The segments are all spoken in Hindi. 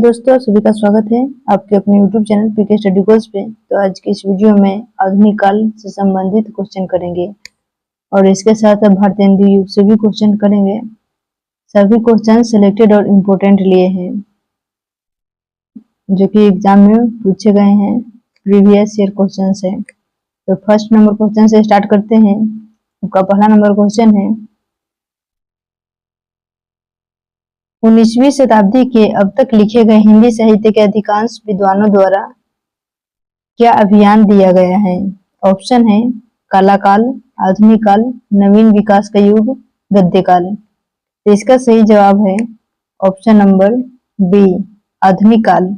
दोस्तों, सभी का स्वागत है आपके अपने YouTube channel PK study goals पे। तो आज की इस वीडियो में आधुनिक काल से संबंधित क्वेश्चन करेंगे और इसके साथ भारतेंदु युग से भी क्वेश्चन करेंगे। सभी क्वेश्चन सिलेक्टेड और इम्पोर्टेंट लिए हैं जो कि एग्जाम में पूछे गए हैं, प्रीवियस ईयर क्वेश्चन है। तो फर्स्ट नंबर क्वेश्चन से स्टार्ट करते हैं। आपका पहला नंबर क्वेश्चन है, 19वीं शताब्दी के अब तक लिखे गए हिंदी साहित्य के अधिकांश विद्वानों द्वारा क्या अभियान दिया गया है? ऑप्शन है काला काल, आधुनिक काल, नवीन विकास का युग, गद्य काल। तो इसका सही जवाब है ऑप्शन नंबर बी, आधुनिक काल।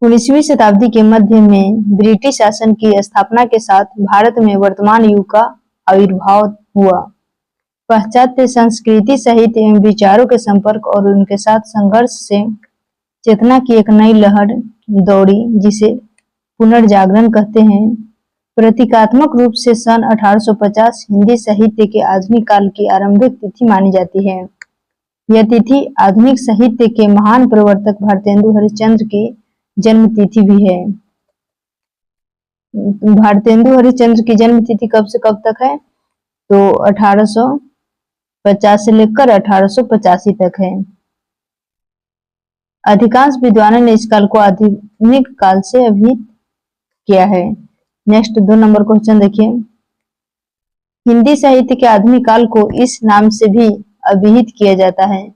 19वीं शताब्दी के मध्य में ब्रिटिश शासन की स्थापना के साथ भारत में वर्तमान युग का आविर्भाव हुआ। पाश्चात्य संस्कृति, साहित्य एवं विचारों के संपर्क और उनके साथ संघर्ष से चेतना की एक नई लहर दौड़ी, जिसे पुनर्जागरण कहते हैं। प्रतीकात्मक रूप से सन 1850 हिंदी साहित्य के आधुनिक काल की आरंभिक तिथि मानी जाती है। यह तिथि आधुनिक साहित्य के महान प्रवर्तक भारतेंदु हरिश्चंद्र की जन्म तिथि भी है। भारतेंदु हरिश्चंद्र की जन्म तिथि कब से कब तक है? तो 1850 से लेकर 1885 तक है। अधिकांश विद्वानों ने इस काल को आधुनिक काल से अभिहित किया है। नेक्स्ट 2 नंबर क्वेश्चन देखिए, हिंदी साहित्य के आधुनिक काल को इस नाम से भी अभिहित किया जाता है,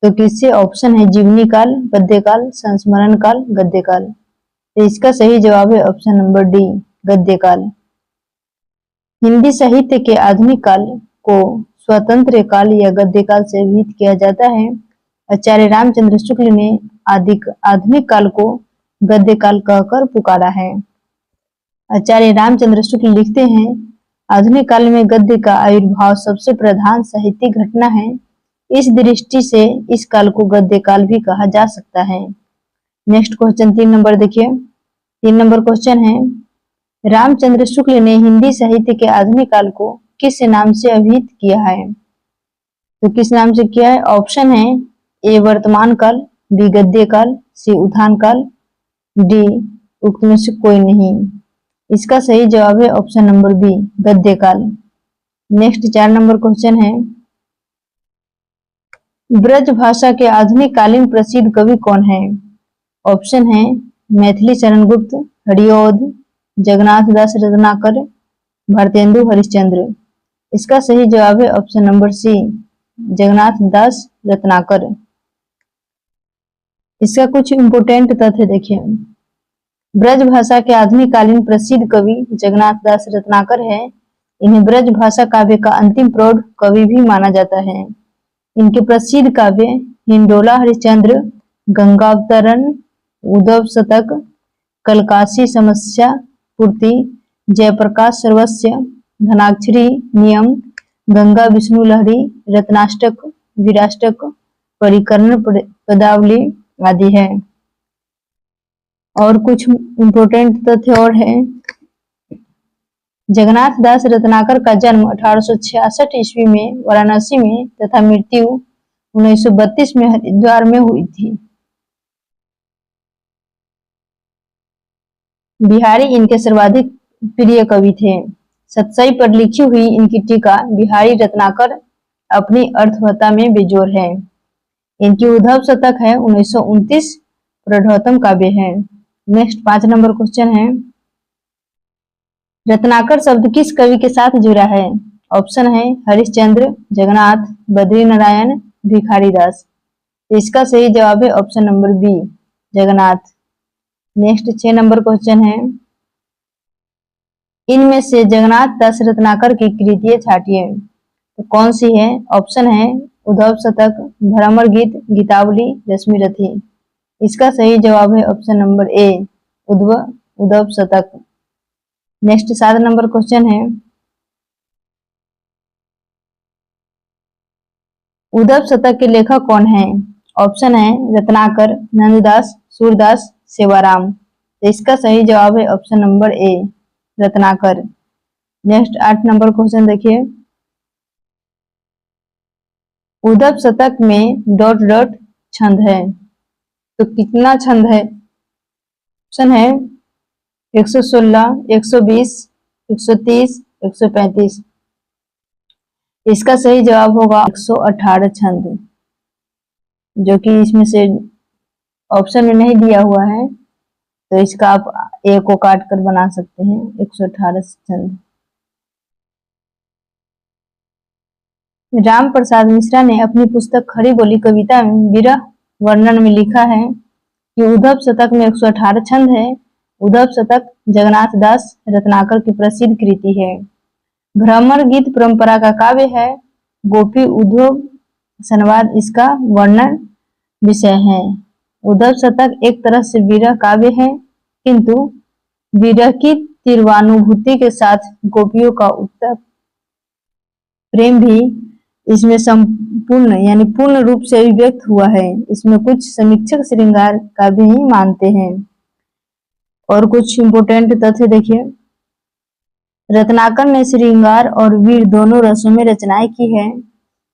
तो किससे? ऑप्शन है जीवनी काल, पद्य काल, संस्मरण काल, गद्य काल। तो इसका सही जवाब है ऑप्शन नंबर डी, गद्य काल। हिंदी साहित्य के आधुनिक काल को स्वतंत्र काल या गद्य काल से अभिहित किया जाता है। आचार्य रामचंद्र शुक्ल ने आधुनिक काल को गद्य काल कहकर पुकारा है। आचार्य रामचंद्र शुक्ल लिखते हैं, आधुनिक काल में गद्य का आविर्भाव सबसे प्रधान साहित्यिक घटना है। इस दृष्टि से इस काल को गद्य काल भी कहा जा सकता है। नेक्स्ट क्वेश्चन 3 नंबर देखिए। 3 नंबर क्वेश्चन है, रामचंद्र शुक्ल ने हिंदी साहित्य के आधुनिक काल को किस नाम से अभिहित किया है? तो किस नाम से किया है? ऑप्शन है ए वर्तमान काल, बी गद्य काल, सी उत्थान काल, डी उक्त में से कोई नहीं। इसका सही जवाब है ऑप्शन नंबर बी, गद्य काल। नेक्स्ट 4 नंबर क्वेश्चन है, ब्रज भाषा के आधुनिक कालीन प्रसिद्ध कवि कौन है? ऑप्शन है मैथिली शरण गुप्त, हरिऔध, जगन्नाथ दास रत्नाकर, भारतेंदु हरिश्चंद्र। इसका सही जवाब है ऑप्शन नंबर सी, जगन्नाथ दास रत्नाकर। इसका कुछ इंपोर्टेंट तथ्य देखिए, ब्रज भाषा के आधुनिक कालीन प्रसिद्ध कवि जगन्नाथ दास रत्नाकर है। इन्हें ब्रज भाषा काव्य का अंतिम प्रौढ़ कवि भी माना जाता है। इनके प्रसिद्ध काव्य हिंडोला हरिश्चंद्र, गंगावतरण, उद्धव शतक, कलकासी समस्या पूर्ति, जयप्रकाश सर्वस्य, धनाक्षरी नियम, गंगा विष्णु लहरी, रत्नाष्टक, वीराष्टक, परिकरण पदावली आदि है। और कुछ इंपोर्टेंट तथ्य और है, जगन्नाथ दास रत्नाकर का जन्म 1866 ईस्वी में वाराणसी में तथा मृत्यु 1932 में हरिद्वार में हुई थी। बिहारी इनके सर्वाधिक प्रिय कवि थे। सतसई पर लिखी हुई इनकी टीका बिहारी रत्नाकर अपनी अर्थवत्ता में बेजोर है। इनकी उद्धव शतक है 1929, प्रौढ़ोत्तम काव्य है। नेक्स्ट 5 नंबर क्वेश्चन है, रत्नाकर शब्द किस कवि के साथ जुड़ा है? ऑप्शन है हरिश्चंद्र, जगन्नाथ, बद्री नारायण, भिखारी दास। तो इसका सही जवाब है option number B, Jagannath. Next 6 number question है, इनमें से जगन्नाथ दास रत्नाकर की कृतियां छाटिए, तो कौन सी है? ऑप्शन है उद्धव शतक, भ्रमर गीत, गीतावली, रश्मिरथी। इसका सही जवाब है ऑप्शन नंबर ए, उद्धव शतक। नेक्स्ट 7 नंबर क्वेश्चन है, उद्धव शतक के लेखक कौन है? ऑप्शन है रत्नाकर, नंददास, सूरदास, सेवाराम। तो इसका सही जवाब है ऑप्शन नंबर ए, रत्नाकर। नेक्स्ट 8 नंबर क्वेश्चन देखिए, उद्धव शतक में डॉट डॉट छंद है, तो कितना छंद है? ऑप्शन है 116, 120, 130, 135। इसका सही जवाब होगा 118 छंद, जो कि इसमें से ऑप्शन में नहीं दिया हुआ है, तो इसका आप ए को काट कर बना सकते हैं 118 छंद। राम प्रसाद मिश्रा ने अपनी पुस्तक खड़ी बोली कविता में विरह वर्णन में लिखा है कि उद्धव शतक में 118 छंद है। उद्धव शतक जगन्नाथ दास रत्नाकर की प्रसिद्ध कृति है। भ्रमर गीत परंपरा का काव्य है। गोपी उद्धव संवाद इसका वर्णन विषय है। उद्धव शतक एक तरह से विरह काव्य है, किंतु विरह की तीव्रानुभूति के साथ गोपियों का उत्तम प्रेम भी इसमें संपूर्ण यानी पूर्ण रूप से अभिव्यक्त हुआ है। इसमें कुछ समीक्षक श्रृंगार का भी मानते हैं। और कुछ इंपोर्टेंट तथ्य देखिए, रत्नाकर ने श्रृंगार और वीर दोनों रसों में रचनाएं की है।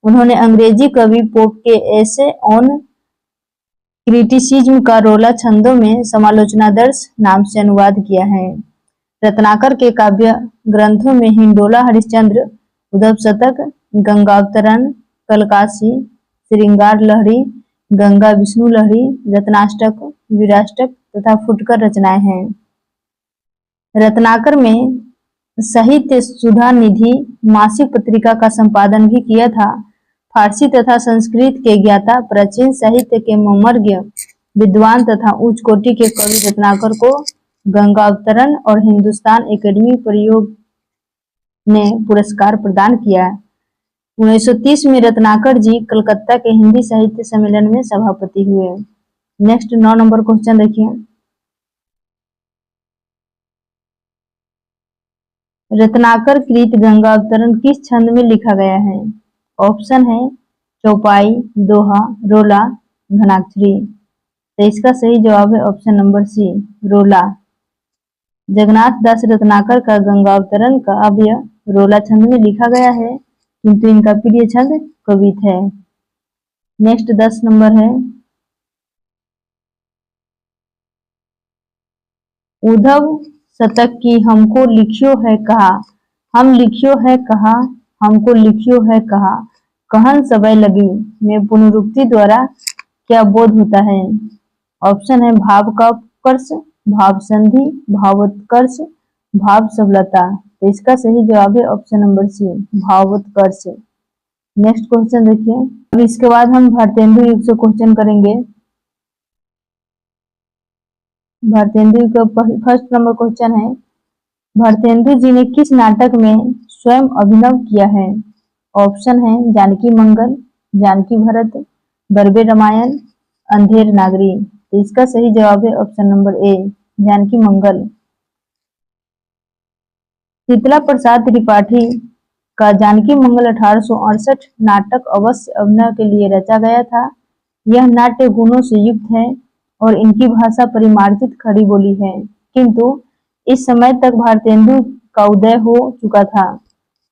उन्होंने अंग्रेजी कवि पोप के एसे ऑन क्रिटिसिज्म का रोला छंदों में समालोचनादर्श नाम से अनुवाद किया है। रत्नाकर के काव्य ग्रंथों में हिंडोला हरिश्चंद्र, उद्धव शतक, गंगावतरण, कलकासी, श्रृंगार लहरी, गंगा विष्णु लहरी, रत्नाष्टक, वीराष्टक तथा फुटकर रचनाएं हैं। रत्नाकर में साहित्य सुधा निधि मासिक पत्रिका का संपादन भी किया था। फारसी तथा संस्कृत के ज्ञाता, प्राचीन साहित्य के मर्मज्ञ विद्वान तथा उच्च कोटि के कवि रत्नाकर को गंगावतरण और हिंदुस्तान एकेडमी प्रयोग ने पुरस्कार प्रदान किया। 1930 में रत्नाकर जी कलकत्ता के हिंदी साहित्य सम्मेलन में सभापति हुए। नेक्स्ट 9 नंबर क्वेश्चन देखिए, रत्नाकर कृत गंगावतरण किस छंद में लिखा गया है? ऑप्शन है चौपाई, दोहा, रोला, घनाक्षरी। तो इसका सही जवाब है ऑप्शन नंबर सी, रोला। जगन्नाथ दास रत्नाकर का गंगावतरण काव्य रोला छंद में लिखा गया है, किंतु इनका प्रिय छंद कवित है। नेक्स्ट 10 नंबर है, उद्धव शतक की हमको लिखियो है कहा, हम लिखियो है कहा, हमको लिखियो है कहा, कहन सबय लगी में पुनरुक्ति द्वारा क्या बोध होता है? ऑप्शन है भाव का उत्कर्ष, भाव संधि, भावोत्कर्ष, भाव सबलता। तो इसका सही जवाब है ऑप्शन नंबर सी, भावोत्कर्ष। नेक्स्ट क्वेश्चन देखिए, अब इसके बाद हम भारतेंदु युग से क्वेश्चन करेंगे। भारतेंदु का फर्स्ट नंबर क्वेश्चन है, भारतेंदु जी ने किस नाटक में स्वयं अभिनय किया है? ऑप्शन है जानकी मंगल, जानकी भरत, बरबे रामायण, अंधेर नागरी। तो इसका सही जवाब है ऑप्शन नंबर ए, जानकी मंगल। शीतला प्रसाद त्रिपाठी का जानकी मंगल 1868 नाटक अवश्य अभिनय के लिए रचा गया था। यह नाट्य गुणों से युक्त है और इनकी भाषा परिमार्जित खड़ी बोली है, किंतु इस समय तक भारतेंदु का उदय हो चुका था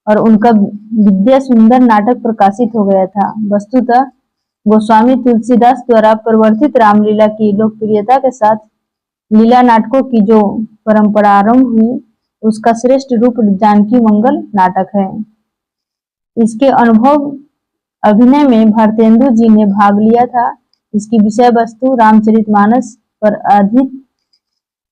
और उनका विद्या सुंदर नाटक प्रकाशित हो गया था। वस्तुतः गोस्वामी तुलसीदास द्वारा प्रवर्तित रामलीला की लोकप्रियता के साथ लीला नाटकों की जो परंपरा आरंभ हुई, उसका श्रेष्ठ रूप जानकी मंगल नाटक है। इसके अनुभव अभिनय में भारतेंदु जी ने भाग लिया था। इसकी विषय वस्तु रामचरितमानस पर आधारित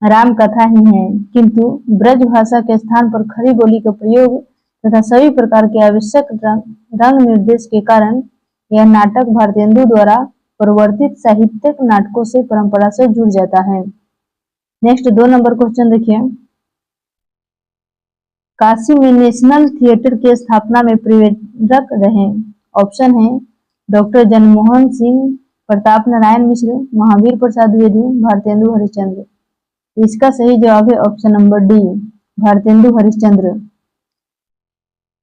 राम कथा ही है, किंतु ब्रज भाषा के स्थान पर खड़ी बोली का प्रयोग तथा सभी प्रकार के आवश्यक रंग निर्देश के कारण यह नाटक भारतेंदु द्वारा प्रवर्तित साहित्यिक नाटकों से परंपरा से जुड़ जाता है। नेक्स्ट 2 नंबर क्वेश्चन देखिए, काशी में नेशनल थिएटर की स्थापना में प्रेरक रहे। ऑप्शन है डॉक्टर जनमोहन सिंह, प्रताप नारायण मिश्र, महावीर प्रसाद द्विवेदी, भारतेंदु हरिश्चंद्र। इसका सही जवाब है option number D, Bharatendu Harishchandra.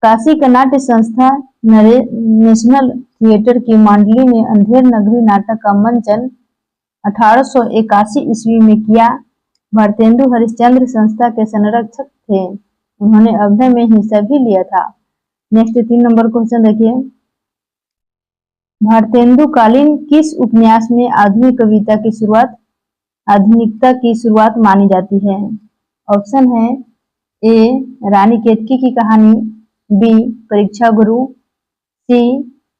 Kashi का नाट्य संस्था नेशनल थिएटर की मंडली ने अंधेर नगरी नाटक का मंचन 1881 ईस्वी में किया। भारतेंदु हरिश्चंद्र संस्था के संरक्षक थे। उन्होंने अभिनय में हिस्सा भी लिया था। नेक्स्ट 3 नंबर क्वेश्चन देखिए, भारतेंदु कालीन किस उपन्यास में आधुनिकता की शुरुआत मानी जाती है? ऑप्शन है ए रानी केतकी की कहानी, बी परीक्षा गुरु, सी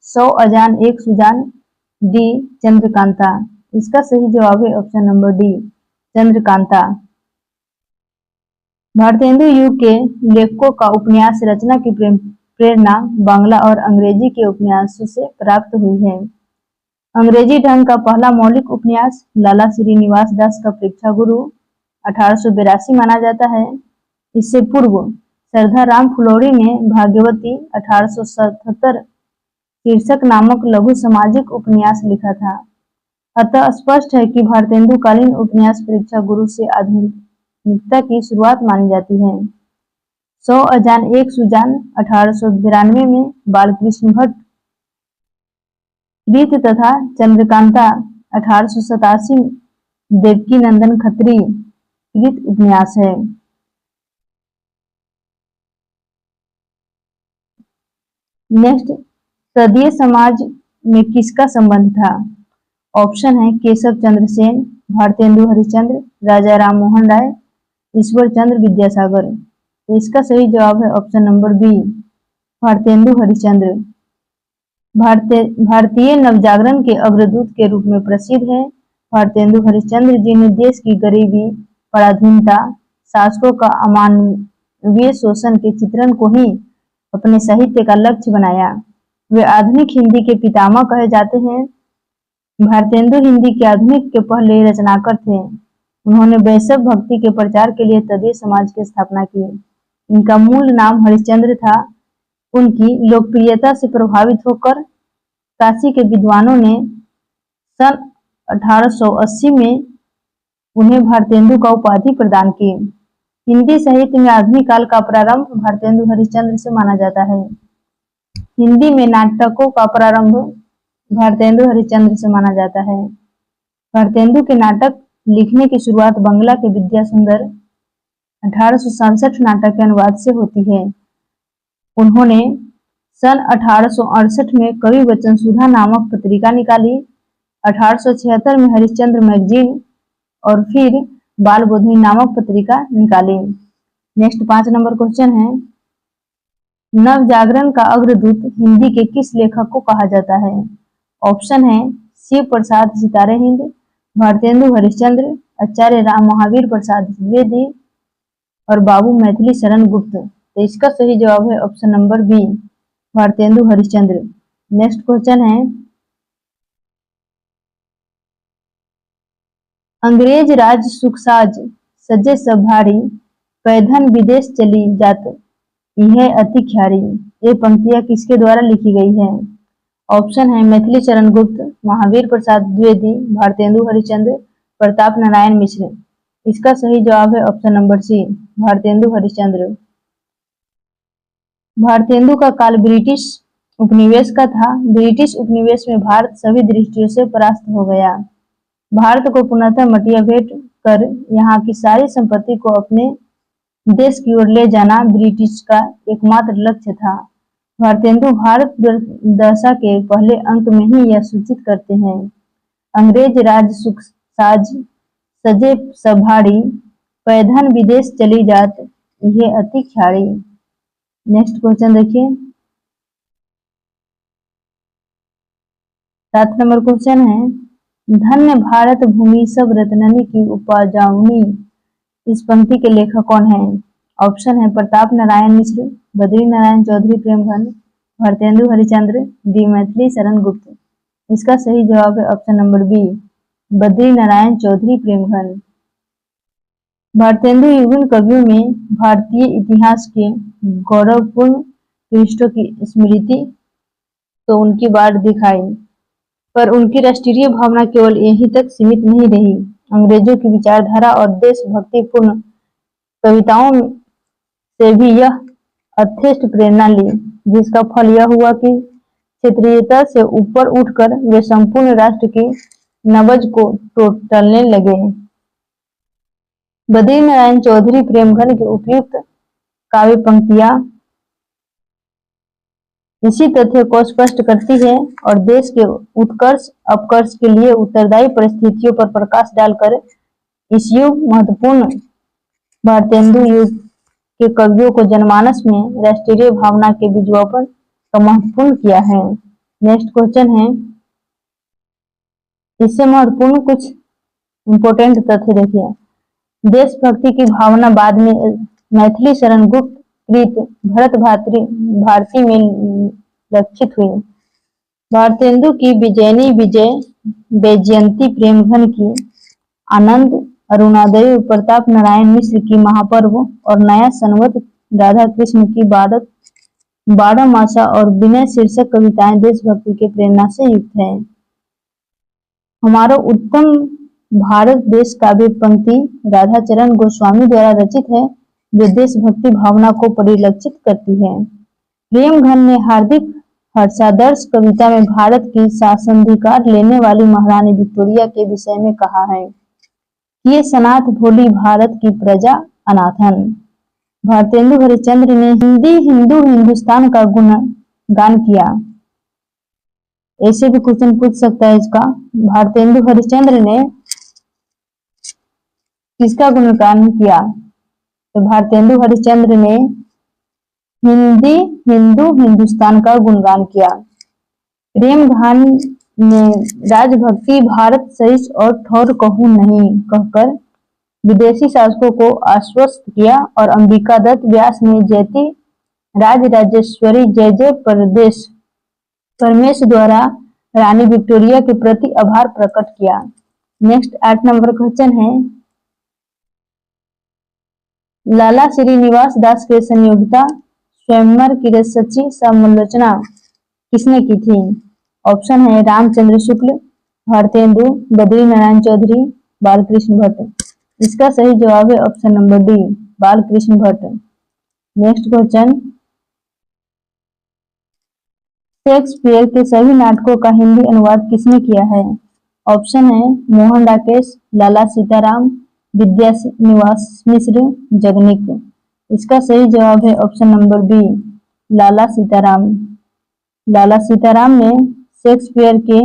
100 अजान एक सुजान, डी चंद्रकांता। इसका सही जवाब है option number D Chandrakanta. Bharatendu युग के लेखकों का उपन्यास रचना की प्रेरणा बांग्ला और अंग्रेजी के उपन्यासों से प्राप्त हुई है। अंग्रेजी ढंग का पहला मौलिक उपन्यास लाला श्रीनिवास दास का परीक्षा गुरु 1882 माना जाता है। इससे पूर्व सरदार राम फुलोरी ने भाग्यवती 1877 शीर्षक नामक लघु सामाजिक उपन्यास लिखा था। अतः स्पष्ट है कि भारतेंदु कालीन उपन्यास परीक्षा गुरु से आधुनिकता की शुरुआत मानी जाती है। 100 अजान एक सुजान 1892 में बालकृष्ण भट्ट कृत तथा चंद्रकांता 1887 देवकी नंदन खत्री कृत उपन्यास है। नेक्स्ट, तदीय समाज में किसका संबंध था? ऑप्शन है केशव चंद्र सेन, भारतेंदु हरिश्चंद्र, राजा राम मोहन राय, ईश्वर चंद्र विद्यासागर। तो इसका सही जवाब है option number B Bharatendu Harishchandra. भारतीय नवजागरण के अग्रदूत के रूप में प्रसिद्ध है भारतेंदु हरिश्चंद्र जी ने देश की गरीबी, पराधीनता, शासकों का अमानवीय शोषण के चित्रण को ही अपने साहित्य का लक्ष्य बनाया। वे आधुनिक हिंदी के पितामह कहे जाते हैं। भारतेंदु हिंदी के आधुनिक के पहले रचनाकार थे। उन्होंने वैष्णव भक्ति के प्रचार के लिए तदीय समाज की स्थापना की। इनका मूल नाम हरिश्चंद्र था। उनकी लोकप्रियता से प्रभावित होकर काशी के विद्वानों ने सन 1880 में उन्हें भारतेंदु का उपाधि प्रदान की। हिंदी साहित्य में आधुनिक काल का प्रारंभ भारतेंदु हरिश्चंद्र से माना जाता है। हिंदी में नाटकों का प्रारंभ भारतेंदु हरिश्चंद्र से माना जाता है। भारतेंदु के नाटक लिखने की शुरुआत बंगला के विद्यासुंदर 1867 नाटक के अनुवाद से होती है। उन्होंने सन 1868 में कवि वचन सुधा नामक पत्रिका निकाली, 1876 में हरिश्चंद्र मैगजीन और फिर बाल बोधिनी नामक पत्रिका निकाली। नेक्स्ट 5 नंबर क्वेश्चन है, नव जागरण का अग्रदूत हिंदी के किस लेखक को कहा जाता है? ऑप्शन है शिव प्रसाद सितारे हिंद, भारतेंदु हरिश्चंद्र, आचार्य राम महावीर प्रसाद द्विवेदी और बाबू मैथिली शरण गुप्त। तो इसका सही जवाब है option number B Bharatendu Harishchandra. Next question है, अंग्रेज राज सुखसाज सजे सब भारी, पैधन विदेश चली जात यह अति ख्यारी। ये पंक्तियां किसके द्वारा लिखी गई है? ऑप्शन है मैथिली शरण गुप्त, महावीर प्रसाद द्विवेदी, भारतेंदु हरिश्चंद्र, प्रताप नारायण मिश्र। इसका सही जवाब है option number C Bharatendu Harishchandra. Bharatendu का काल ब्रिटिश उपनिवेश का था। ब्रिटिश उपनिवेश में भारत सभी दृष्टियों से परास्त हो गया। भारत को पुनः मटिया भेंट कर यहाँ की सारी संपत्ति को अपने देश की ओर ले जाना ब्रिटिश का एकमात्र लक्ष्य था। भारतेंदु भारत दशा के पहले अंक में ही यह सूचित करते हैं, अंग्रेज राज सुख साज सजे सब भारी, पैधन विदेश चली जात यह अति ख्यारी। नेक्स्ट क्वेश्चन देखिए, 7 नंबर क्वेश्चन है, धन्य भारत भूमि सब रत्ननी की उपजाऊनी। इस पंक्ति के लेखक कौन है? ऑप्शन है प्रताप नारायण मिश्र, बद्री नारायण चौधरी प्रेमघन, भारतेंदु हरिश्चंद्र, डी मैथिली शरण गुप्त। इसका सही जवाब है option number B Badri Narayan Chaudhary Premghan. Bharatendu विभिन्न कवियों में भारतीय इतिहास के गौरवपूर्ण पृष्ठों की स्मृति तो उनकी बात दिखाई, पर उनकी राष्ट्रीय भावना केवल यहीं तक सीमित नहीं रही। अंग्रेजों की विचारधारा और देशभक्तिपूर्ण कविताओं से भी यह यथेष्ट प्रेरणा ली, जिसका फल यह हुआ कि क्षेत्रीयता से ऊपर उठकर वे संपूर्ण राष्ट्र की नब्ज को टोटलने लगे। बद्री नारायण चौधरी प्रेमघन की उपयुक्त काव्य पंक्तियां इसी तथ्य को स्पष्ट करती है और देश के उत्कर्ष अपकर्ष के लिए उत्तरदायी परिस्थितियों पर प्रकाश डालकर इस युग महत्वपूर्ण भारतेंदु युग के कवियों को जनमानस में राष्ट्रीय भावना के बीजवपन का महत्वपूर्ण किया है। नेक्स्ट क्वेश्चन है, इससे महत्वपूर्ण कुछ इंपोर्टेंट तथ्य देखिए। देशभक्ति की भावना बाद में मैथिली शरण गुप्त कृत भरत भारती में लक्षित हुई। भारतेंदु की विजयनी विजय वैजयंती प्रेमघन की आनंद अरुणोदय प्रताप नारायण मिश्र की महापर्व और नया संवत राधा कृष्ण की बारह मासा और विनय शीर्षक कविताएं देशभक्ति के प्रेरणा से युक्त है। हमारा उत्तम भारत देश काव्य पंक्ति राधाचरण गोस्वामी द्वारा रचित है, जो देशभक्ति भावना को परिलक्षित करती है। प्रेमघन ने हार्दिक हर्षादर्श कविता में भारत की शासनाधिकार लेने वाली महारानी विक्टोरिया के विषय में कहा है, ये सनाथ भोली भारत की प्रजा अनाथन। भारतेंदु हरिश्चंद्र ने हिंदुस्तान का गुणगान किया। ऐसे भी क्वेश्चन पूछ सकता है इसका। भारतेंदु हरिश्चंद्र ने किसका गुणगान किया? तो भारतेंदु हरिश्चंद्र ने हिंदुस्तान का गुणगान किया। प्रेमघन ने राजभक्ति भारत सहित और ठौर कहूं नहीं कहकर विदेशी शासकों को आश्वस्त किया और अंबिका दत्त व्यास ने जयती राजराजेश्वरी जय जय परमेश द्वारा रानी विक्टोरिया के प्रति आभार प्रकट किया। नेक्स्ट 8 नंबर क्वेश्चन है, लाला श्रीनिवास दास के संयोगिता स्वयंवर की सच्ची समालोचना किसने की थी? ऑप्शन है रामचंद्र शुक्ल, भारतेंदु, बद्री नारायण चौधरी, बालकृष्ण भट्ट। इसका सही जवाब है option number D, Balkrishna Bhatt. Next question, Shakespeare के सभी नाटकों का हिंदी अनुवाद किसने किया है? ऑप्शन है मोहन राकेश, लाला सीताराम, विद्या निवास मिश्र, जगनिक। इसका सही जवाब है ऑप्शन नंबर बी, लाला सीताराम। लाला सीताराम ने शेक्सपियर के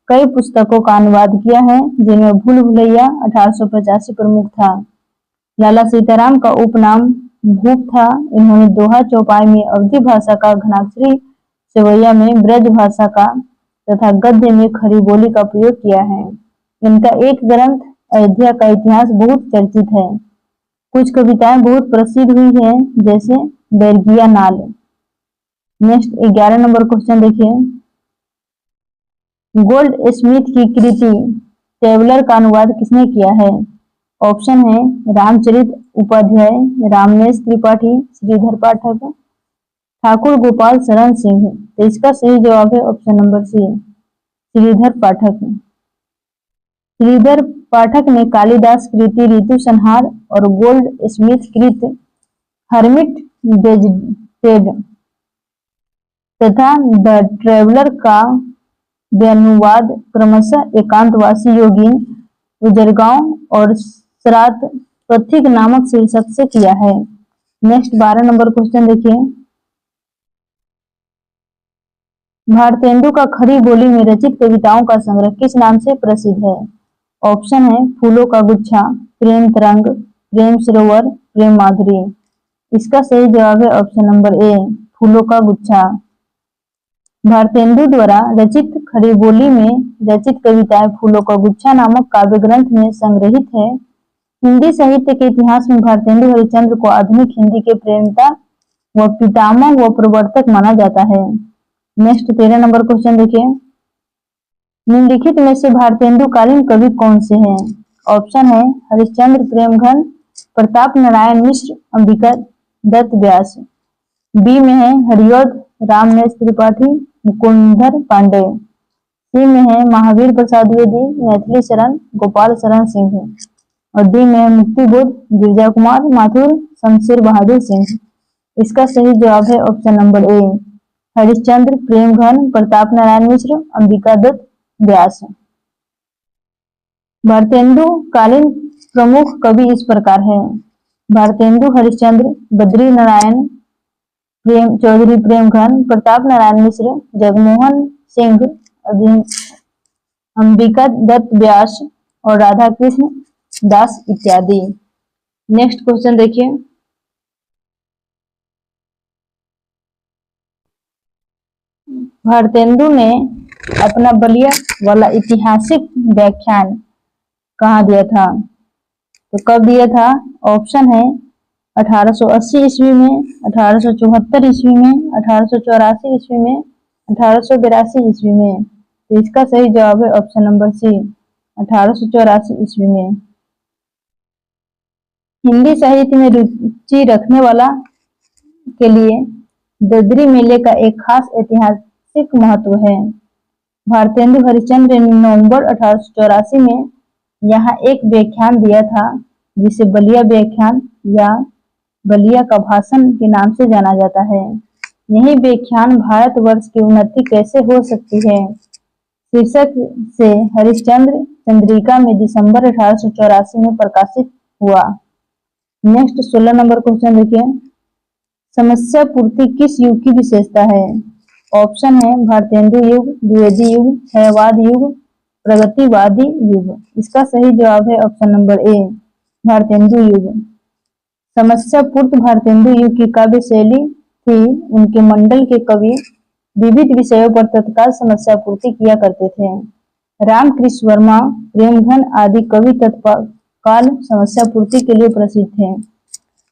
कई पुस्तकों का अनुवाद किया है, जिनमें भूल भुलैया 1885 प्रमुख था। लाला सीताराम का उपनाम भूप था। इन्होंने दोहा चौपाई में अवधी भाषा का, घनाक्षरी सेवैया में ब्रज भाषा का तथा गद्य में खड़ी बोली का प्रयोग किया है। इनका एक ग्रंथ अयोध्या का इतिहास बहुत चर्चित है। कुछ कविताएं बहुत प्रसिद्ध हुई है, जैसे बैरगिया नाल। नेक्स्ट 11 नंबर क्वेश्चन देखिए, गोल्ड स्मिथ की कृति ट्रैवलर का अनुवाद किसने किया है? ऑप्शन है रामचरित उपाध्याय, रामनेश त्रिपाठी, श्रीधर पाठक, ठाकुर गोपाल शरण सिंह। तो इसका सही जवाब है ऑप्शन नंबर सी, श्रीधर पाठक। श्रीधर पाठक ने कालिदास कृति ऋतु संहार और गोल्ड स्मिथ कृत हर्मिट बेजटेड तथा द ट्रैवलर का व्यानुवाद क्रमशः एकांतवासी योगी, उजरगांव और श्रात पथिक नामक शीर्षक से किया है। नेक्स्ट 12 नंबर क्वेश्चन देखिए, भारतेंदु का खड़ी बोली में रचित कविताओं का संग्रह किस नाम से प्रसिद्ध है? ऑप्शन है फूलों का गुच्छा, प्रेम तरंग, प्रेम सरोवर, प्रेम माधुरी। इसका सही जवाब है ऑप्शन नंबर ए, फूलों का गुच्छा। भारतेंदु द्वारा रचित खड़ी बोली में रचित कविताएं फूलों का गुच्छा नामक काव्य ग्रंथ में संग्रहित है। हिंदी साहित्य के इतिहास में भारतेंदु हरिश्चंद्र को आधुनिक हिंदी के प्रणेता व पितामह व प्रवर्तक माना जाता है। नेक्स्ट 13 नंबर क्वेश्चन देखिए, निम्नलिखित में से भारतेंदु कालीन कवि कौन से हैं? ऑप्शन है हरिश्चंद्र प्रेमघन, प्रताप नारायण मिश्र, अंबिका दत्त व्यास। बी में है हरिऔध रामनेश त्रिपाठी, मुकुंदर पांडे। सी में है महावीर प्रसाद द्विवेदी, मैथिली शरण गोपाल शरण सिंह। और डी में है मुक्तिबोध गिरिजा कुमार माथुर, शमशेर बहादुर सिंह। इसका सही जवाब है option number A, Harishchandra Premghan, Pratap Narayan Mishra, Ambika Datt Vyas. Bharatendu कालीन प्रमुख कवि इस प्रकार है: भारतेंदु हरिश्चंद्र, बद्री नारायण, चौधरी प्रेमघन, प्रताप नारायण मिश्र, जगमोहन सिंह, अंबिका दत्त व्यास और राधा कृष्ण दास इत्यादि। नेक्स्ट क्वेश्चन देखिए, भारतेंदु ने अपना बलिया वाला ऐतिहासिक व्याख्यान कहाँ दिया था? तो कब दिया था? ऑप्शन है 1880 ईस्वी में, 1874 ईस्वी में, 1884 ईस्वी में, 1882 ईस्वी में। तो इसका सही जवाब है ऑप्शन नंबर सी, 1884 ईस्वी में। हिंदी साहित्य में रुचि रखने वाला के लिए ददरी मेले का एक खास ऐतिहासिक महत्व है। भारतेंदु हरिश्चंद्र ने नवंबर 1884 में यहाँ एक व्याख्यान दिया था, जिसे बलिया व्याख्यान या बलिया का भाषण के नाम से जाना जाता है। यही व्याख्यान भारतवर्ष की उन्नति कैसे हो सकती है शीर्षक से हरिश्चंद्र चंद्रिका में दिसंबर 1884 में प्रकाशित हुआ। नेक्स्ट 16 नंबर क्वेश्चन देखिए, समस्या पूर्ति किस युग की विशेषता है? ऑप्शन है भारतेंदु युग, द्विवेदी युग, क्षयवाद युग, प्रगतिवादी युग। इसका सही जवाब है ऑप्शन नंबर ए, भारतेंदु युग। समस्या पूर्त भारतेंदु युग की काव्य शैली थी। उनके मंडल के कवि विविध विषयों पर तत्काल समस्या पूर्ति किया करते थे। रामकृष्ण वर्मा, प्रेमघन आदि कवि तत्काल समस्या पूर्ति के लिए प्रसिद्ध थे।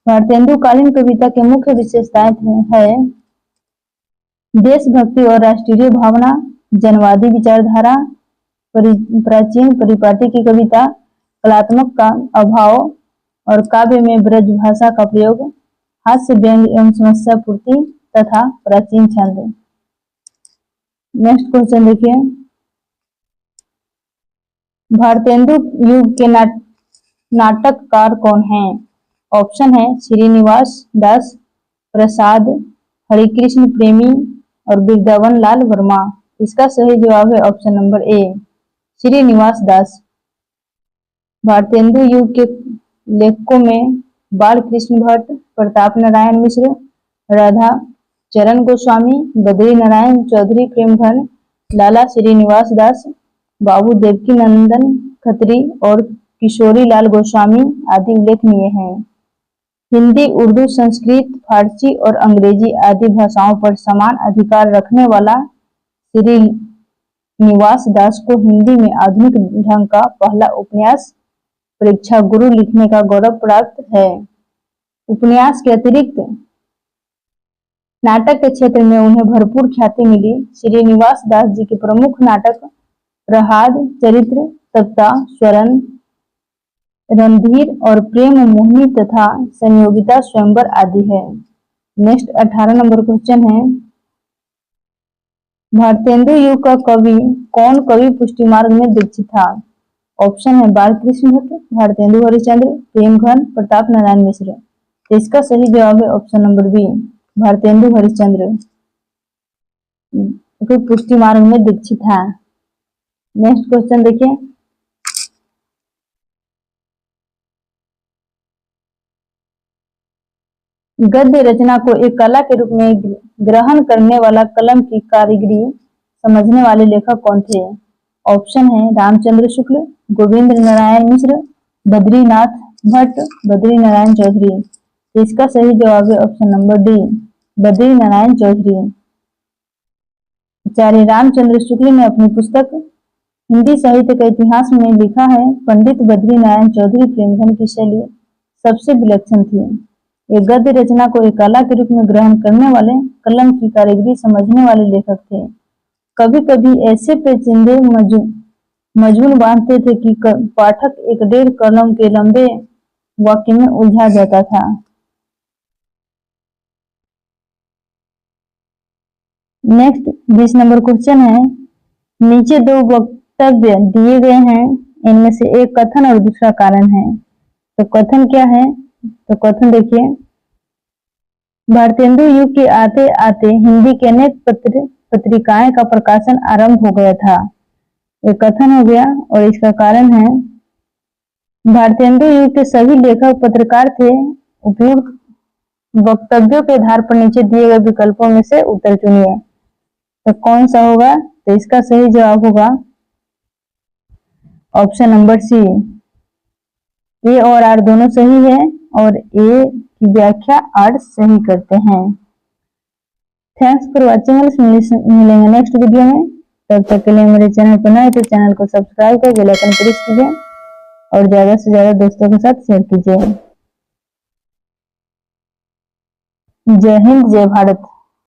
भारतेंदु कालीन कविता के मुख्य विशेषताएं है देशभक्ति और राष्ट्रीय भावना, जनवादी विचारधारा, प्राचीन परिपाटी की कविता, कलात्मक का अभाव और काव्य में ब्रज भाषा का प्रयोग, हास्य व्यंग एवं समस्या पूर्ति तथा प्राचीन छंद। नेक्स्ट क्वेश्चन देखिए, भारतेंदु युग के नाटककार कौन हैं? ऑप्शन है श्रीनिवास दास प्रसाद, हरिकृष्ण प्रेमी और बिरदावन लाल वर्मा। इसका सही जवाब है ऑप्शन नंबर ए, श्रीनिवास दास। भारतेंदु युग के लेखकों में बालकृष्ण भट्ट, प्रताप नारायण मिश्र, राधा चरण गोस्वामी, बद्री नारायण चौधरी प्रेमघन, लाला श्रीनिवास दास, बाबू देवकी नंदन खत्री और किशोरी लाल गोस्वामी आदि उल्लेखनीय हैं। हिंदी, उर्दू, संस्कृत, फारसी और अंग्रेजी आदि भाषाओं पर समान अधिकार रखने वाला श्रीनिवास दास को हिंदी में आधुनिक ढंग का पहला उपन्यास परीक्षा गुरु लिखने का गौरव प्राप्त है। उपन्यास के अतिरिक्त नाटक के क्षेत्र में उन्हें भरपूर ख्याति मिली। श्रीनिवास दास जी के प्रमुख नाटक प्रहाद, चरित्र तप्ता, स्वरण, रणधीर और प्रेम मोहिनी तथा संयोगिता स्वयंवर आदि है। नेक्स्ट 18 नंबर क्वेश्चन है, भारतेंदु युग का कवि कौन कवि पुष्टि मार्ग में दीक्षित था? ऑप्शन है बालकृष्ण भट्ट, भारतेंदु हरिश्चंद्र, प्रेमघन, प्रताप नारायण मिश्र। तो इसका सही जवाब है option number B, Bharatendu Harishchandra Pushti Marg में दीक्षित है। नेक्स्ट क्वेश्चन देखिए, गद्य रचना को एक कला के रूप में ग्रहण करने वाला कलम की कारीगरी समझने वाले लेखक कौन थे? ऑप्शन है रामचंद्र शुक्ल, गोविंद नारायण मिश्र, बद्रीनाथ भट्ट, बद्री नारायण चौधरी। तो इसका सही जवाब है option number D, Badri Narayan Chaudhary. Acharya Ramchandra Shukla ने अपनी पुस्तक हिंदी साहित्य का इतिहास में लिखा है, पंडित बद्री नारायण चौधरी प्रेमघन की शैली सबसे विलक्षण थी। ये गद्य रचना को एक कला के रूप में ग्रहण करने वाले, कलम की कारीगरी समझने वाले लेखक थे। कभी कभी ऐसे पेचीदे मजमून बांधते थे कि पाठक एक डेढ़ कलम के लंबे वाक्य में उलझा जाता था। नेक्स्ट 20 नंबर क्वेश्चन है, नीचे दो वक्तव्य दिए गए हैं, इनमें से एक कथन और दूसरा कारण है। तो कथन क्या है? तो कथन देखिए, भारतेंदु युग के आते आते हिंदी के अनेक पत्रिकाएं का प्रकाशन आरंभ हो गया था। ये कथन हो गया। और इसका कारण है, भारतेंदु युग के सभी लेखक पत्रकार थे। उपयुक्त वक्तव्यों के आधार पर नीचे दिए गए विकल्पों में से उत्तर चुनिए। तो कौन सा होगा? तो इसका सही जवाब होगा ऑप्शन नंबर सी। ए और आर दोनों सही है और ए की व्याख्या आर सही करते हैं। Thanks for watching. मिलेंगे नेक्स्ट वीडियो में। तब तक के लिए मेरे चैनल पर नए तो चैनल को सब्सक्राइब कर बेल आइकन प्रेस कीजिए और ज्यादा से ज्यादा दोस्तों के साथ शेयर कीजिए। जय हिंद, जय भारत।